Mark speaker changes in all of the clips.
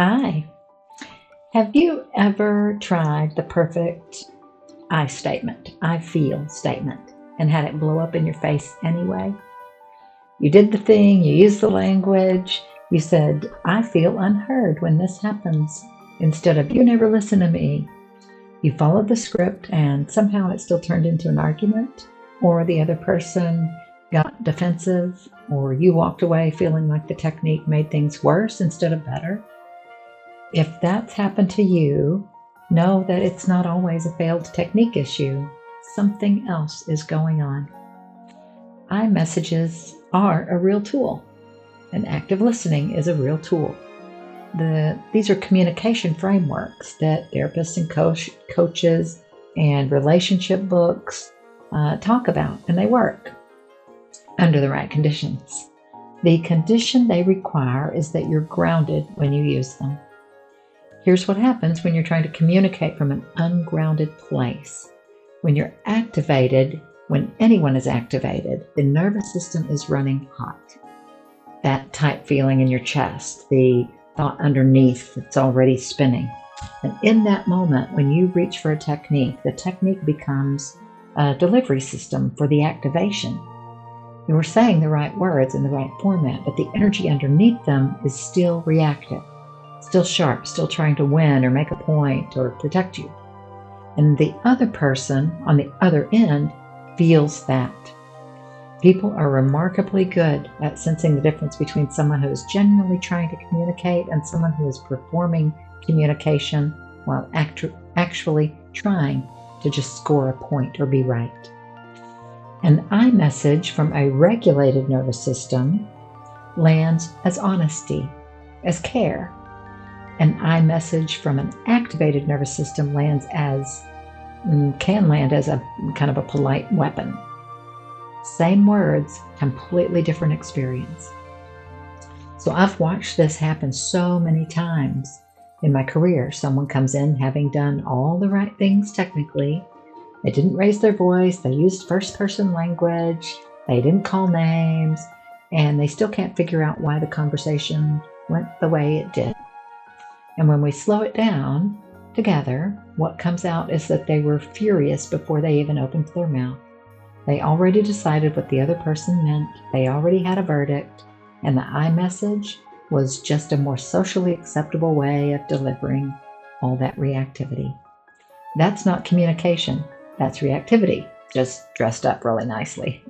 Speaker 1: Hi. Have you ever tried the perfect I statement, I feel statement, and had it blow up in your face anyway? You did the thing, you used the language, you said, I feel unheard when this happens, instead of, you never listen to me. You followed the script and somehow it still turned into an argument, or the other person got defensive, or you walked away feeling like the technique made things worse instead of better. If that's happened to you, know that it's not always a failed technique issue. Something else is going on. iMessages are a real tool, and active listening is a real tool. These are communication frameworks that therapists and coaches and relationship books talk about, and they work under the right conditions. The condition they require is that you're grounded when you use them. Here's what happens when you're trying to communicate from an ungrounded place. When you're activated, when anyone is activated, the nervous system is running hot. That tight feeling in your chest, the thought underneath that's already spinning. And in that moment, when you reach for a technique, the technique becomes a delivery system for the activation. You were saying the right words in the right format, but the energy underneath them is still reactive. Still sharp, still trying to win or make a point or protect you. And the other person on the other end feels that. People are remarkably good at sensing the difference between someone who is genuinely trying to communicate and someone who is performing communication while actually trying to just score a point or be right. An iMessage from a regulated nervous system lands as honesty, as care. An iMessage from an activated nervous system can land as a kind of a polite weapon. Same words, completely different experience. So I've watched this happen so many times in my career. Someone comes in having done all the right things technically. They didn't raise their voice. They used first-person language. They didn't call names. And they still can't figure out why the conversation went the way it did. And when we slow it down together, what comes out is that they were furious before they even opened their mouth. They already decided what the other person meant. They already had a verdict. And the iMessage was just a more socially acceptable way of delivering all that reactivity. That's not communication. That's reactivity, just dressed up really nicely.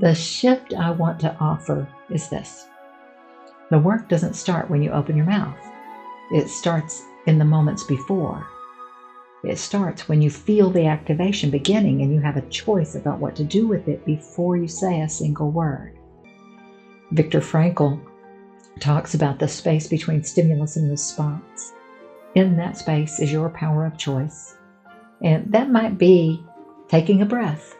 Speaker 1: The shift I want to offer is this. The work doesn't start when you open your mouth. It starts in the moments before. It starts when you feel the activation beginning and you have a choice about what to do with it before you say a single word. Viktor Frankl talks about the space between stimulus and response. In that space is your power of choice. And that might be taking a breath.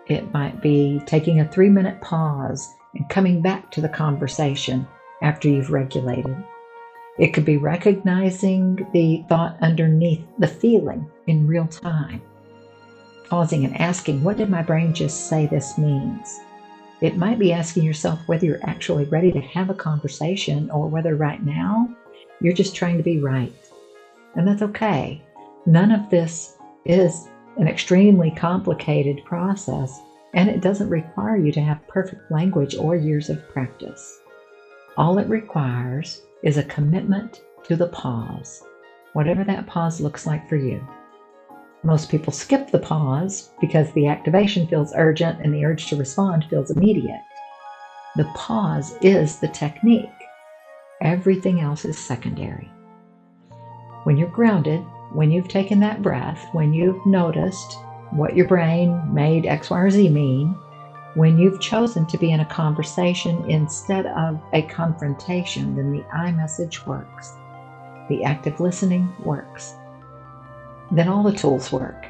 Speaker 1: It might be taking a 3-minute pause and coming back to the conversation after you've regulated. It could be recognizing the thought underneath the feeling in real time. Pausing and asking, what did my brain just say this means? It might be asking yourself whether you're actually ready to have a conversation or whether right now you're just trying to be right. And that's okay. None of this is an extremely complicated process, and it doesn't require you to have perfect language or years of practice. All it requires is a commitment to the pause, whatever that pause looks like for you. Most people skip the pause because the activation feels urgent and the urge to respond feels immediate. The pause is the technique. Everything else is secondary. When you're grounded, when you've taken that breath, when you've noticed what your brain made X, Y, or Z mean, when you've chosen to be in a conversation instead of a confrontation, then the iMessage works. The active listening works. Then all the tools work.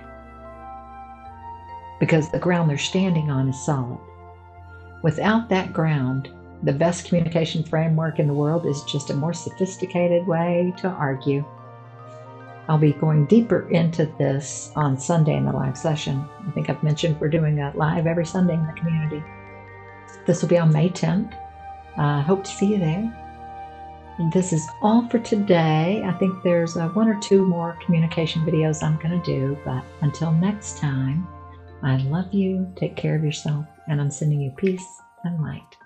Speaker 1: Because the ground they're standing on is solid. Without that ground, the best communication framework in the world is just a more sophisticated way to argue. I'll be going deeper into this on Sunday in the live session. I think I've mentioned we're doing a live every Sunday in the community. This will be on May 10th. Hope to see you there. this is all for today. I think there's one or two more communication videos I'm going to do, but until next time, I love you, take care of yourself, and I'm sending you peace and light.